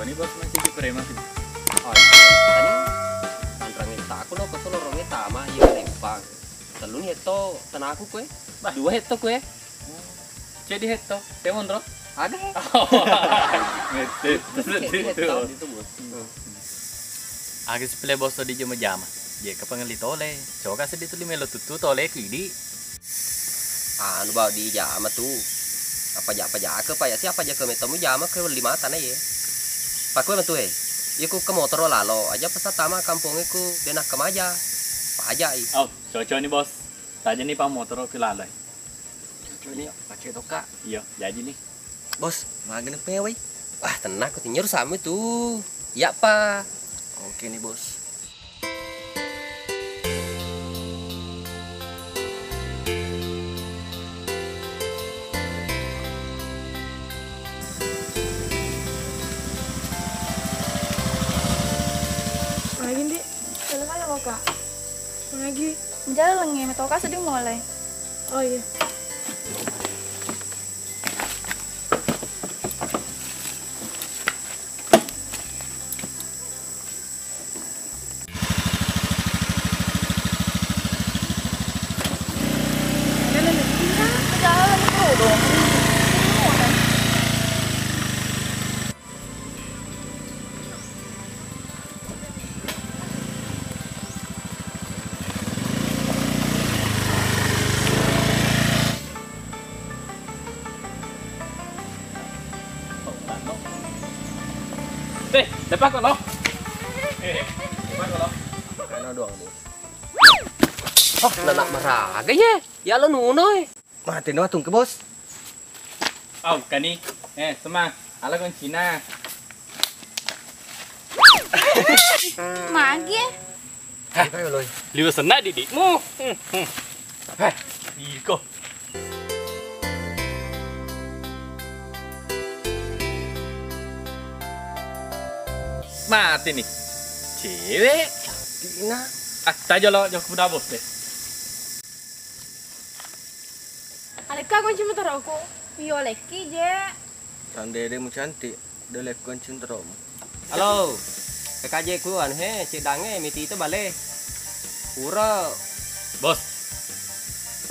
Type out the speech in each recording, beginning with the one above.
Cocok nih bos masih di prema sih. Oh iya, tadi tanrangin tak aku lo kesel orangnya tama iya lempang. Telun heto tenaku kue, dua heto kue. Jadi heto, temon ro. Ada. Ngete. Jadi heto itu bos. Agak sepele bos di jama jama. Dia kepengen tole. Coba kasih di melo tutu tole kidi. Anu bawa di jama tuh. Apa aja ke pak ya siapa aja ke metomu jama ke 5 tanah ya. Pak kue bantu iku ke motor lalo aja pesat tama kampungnya ku denak kemaja. Pak aja i. Oh, cocok nih bos. Tadi nih pak motor ke lalai. Cocok nih, pakai toka. Iya, jadi nih. Bos, magen pewai. Wah, tenang aku tinjur sama tuh. Ya, Pak. Oke nih, Bos. Lagi di, jalan kali kok kak. Lagi. Jalan nge, metoka sedih mulai. Oh iya. Jalan terus dong. Lepas kok lo. Lepas kok lo. Karena doang nih. Oh, nanak meraga ya. Ya lo nuno. Mati no tung ke, Bos. Oh, kani. Semang. Ala kon Cina. Magi. Hah, kayo loy. Liwa senak didikmu. Heh, Iko. Mati nih. Cewek. Dina. Saja lo jauh ke bos deh. Alika kau cuma taruh aku. Yo leki je. Tandedemu cantik. Delek koncin terom. Halo. PKJ ku an he, cedange miti itu bale. Pura. Bos.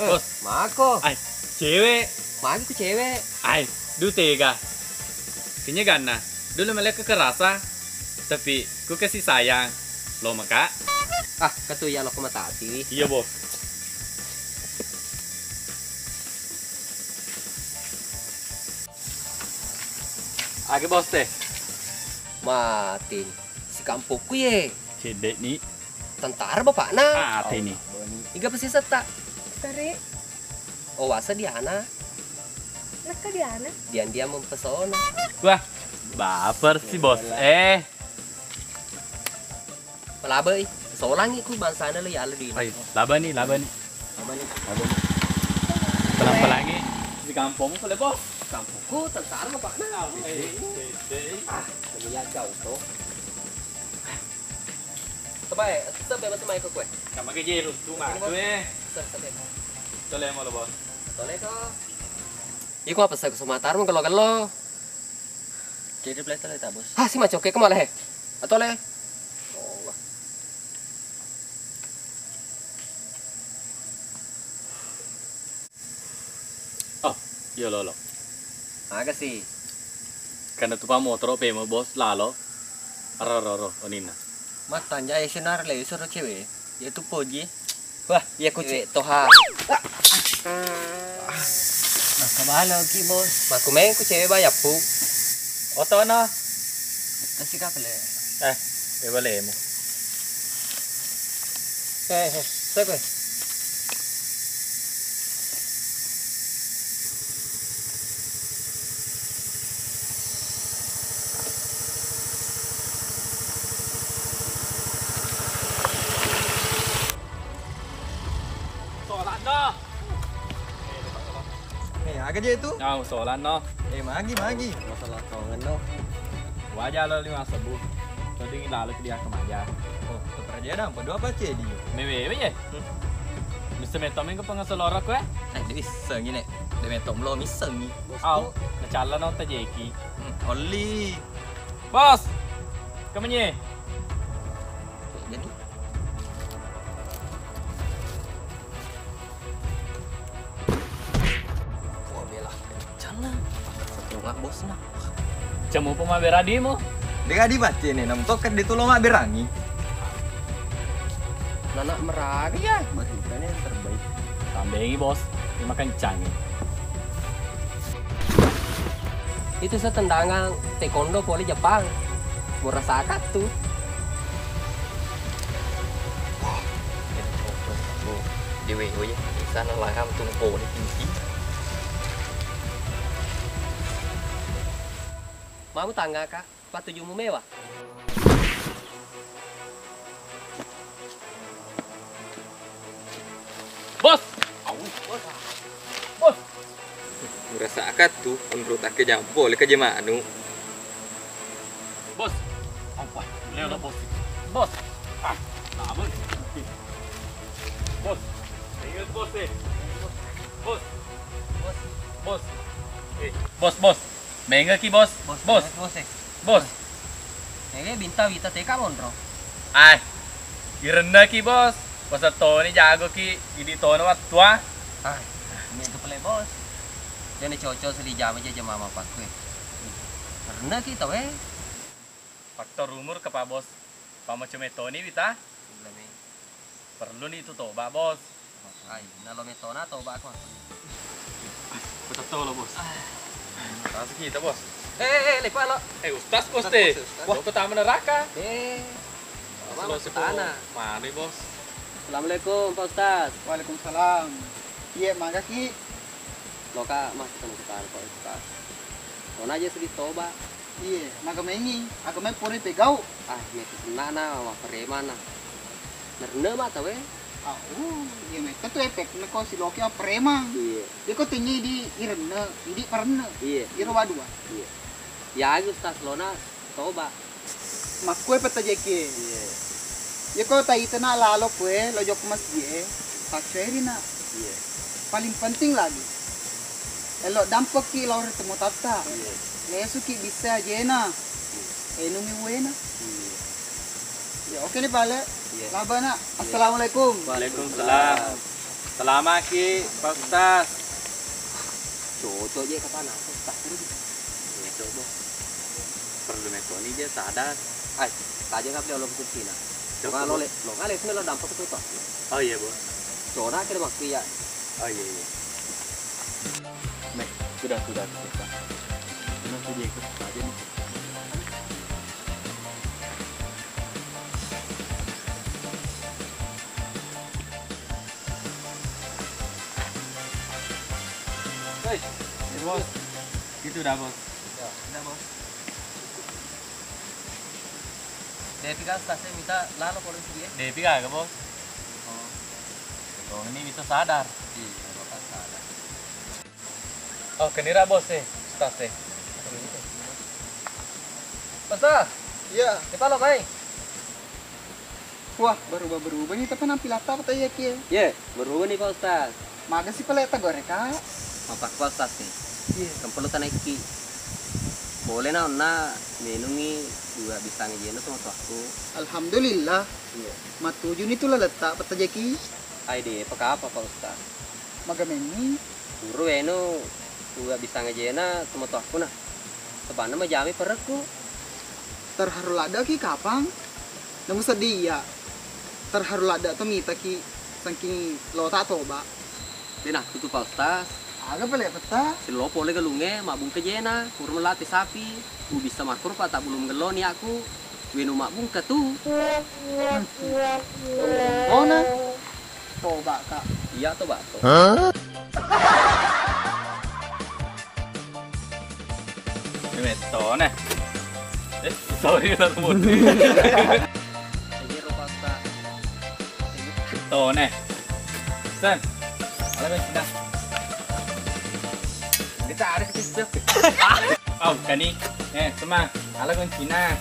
Bos. Mako. Ay, cewek. Magi ku cewek. Ay, du tega. Kayaknya gana. Dulu melek kekerasa. Tapi ku kasih sayang. Lo maka? Ah, katuya lo kumatati. Iya, bos. Age bos teh. Mati. Si kampungku ye. Cedek nih. Tentara bapak na. Ate nih. Iga pasti seta. Dari, Oh, wasa Diana. leka di mana? Dia mempesona. Wah, baper sih bos. Pelabai. Solangi ku bansana lo ya lo di. Ay, laba nih. Apa nih? Pelan-pelangi. Di kampung boleh bos. Kampungku tentara bapak na. Ah, ya jauh tuh. Sampai, sampai ke kue. Sama ke jeru tuh mah. Tuh Sampai. Tole mau lo bos. Tole ko. Iku apa sa sumatar mo kalau. Jadi boleh tole tak bos. Ah, si macoke ke malah he. Atole. Oh. Oh, iya lo. Aga sih. Karena tuh motor pe mo bos lalo. Ro onina. Matanya ya senar le suruh cewek. Ya tu poji. Wah, ya ku cek toha. Nakabala ki bos. Makumeng ku cewek bayap pu. Oto na. Kasi ka pala. Boleh mo. Sige. Solan no. Aga aja itu. Nah, solan no. Magi. Masalah kawangan no. Wajar lo 5 sebut. Tadi lalu ke dia kemaja. Oh, keperjaan apa? Dua apa cek di? Mewe ya. Mr. Metomeng ke pengasolora ko Di bisa gini. Demi tom lo miseng ni. Au, na chala no ta jeki. Oli. Bos, kemenye. Jadi wah bela jangan setengah bos nah Jamu pemaberadi mo. Dia di baca nih, namun kok kan ditolong mak berangi. anak meragi ya bahasanya yang terbaik Tambahi bos, ini makan canggih. itu setendangan taekwondo poli Jepang mau rasakan tuh di WO nya bisa nolakam tunggu di tinggi mau tangga kak patujumu mewah Bos, bos. ngerasakan tuh menurut aku jampo oleh kejemanu Bos. Apa? Leo lah bos. Bos. Ah, namun. Bos. Ingat bos deh. Bos. Bos. Bos. Bos, bos. Menga ki bos. Bos. bos Bos. ini bintang kita teka monro Ay. Irenda ki bos. Bos to ni jago ki idi to na tua. ah ini itu pelai bos jadi cocok seli jam aja jam mama pak gue karena kita weh Faktor umur ke pak bos. Pamo to ni bita. Perlu nih itu toba bos. ay nalo metona atau bak mah Betul to lo bos. Langsung kita bos. lepas lo Ustaz bos deh. Ustaz. Wah, ke taman neraka. Mama tanah. Mana bos? Assalamualaikum Pak Ustaz. Waalaikumsalam. Iya, mangga ki. Loka mah ketemu kita Pak Ustaz. Nona aja sedih toba. Iya, mangga mengi. Aku main puri pegau. Ah, ini kesena wah peremana. Nerne mah tahu Iya, mereka tuh efek mereka si Loki apa prema. Iya. Dia kok tinggi di irene, di perene. Iya. Iro badua. Iya. Ya Ustaz Lona toba. Mak kue peta jeki. Iya. Ya kok tahu itu na lalo kue lo jok masjid. Pakseri na. Iya. Paling penting lagi. Elo dampak ki lo temu tata. Iya. Lesu ki bisa aja na. Nungi wena. Iya. Ya oke nih pale. Iya. Laba na. Assalamualaikum. Waalaikumsalam. Selamat ki, Pak Ustaz. Cocok aja kapan aku Ustaz ini. ya coba perlu metode dia sadar Ay, saja nggak boleh olong kucina. Lo ngale sini lo dampak itu toh. oh iya bos Cona kira waktu ya. oh iya iya Mek, sudah kita. Nanti dia ikut aja nih. Hei, bos. Gitu dah bos. Udah bos. Devi kan Ustaznya minta lalu polisi dia. Devi kagak bos? Oh, ini bisa sadar. Iya, bapak salah. Oh, kenira bos Ustaz Ustaz, Iya. kita lo baik. Wah, berubah nih tapi nampil apa ya ki? Ye, berubah nih Pak Ustaz. Maga sih peleta goreka. Mapak Pak Ustaz nih. Iya. Kempelu taneki. Boleh na menungi dua bisa ngejena sama tuaku. Alhamdulillah. Iya. Matuju nih tuh letak peta jeki. Ide apa Pak Ustaz? Maga mengi. Guru eno dua bisa ngejena sama tuaku nah. Sebana mah jami pereku. Terharu lada ki kapang. Namun sedih ya. Terharu lada tuh mita ki saking lo tak toba. Dina, itu Pak Ustaz. Aga pele peta. Si lo boleh gelunge mabung kejena, kurang melatih sapi. Ku bisa makur pak tak belum gelon ya aku. Winu mabung ke tuh. Ona. Toba kak. Iya tuh Pak. Ini metode. Sorry lah tuh. Ini Pak Ustaz. Tuh nih. Sen. Alam sudah. Kita ada kita. Oh, kani. Semang. Alam Cina.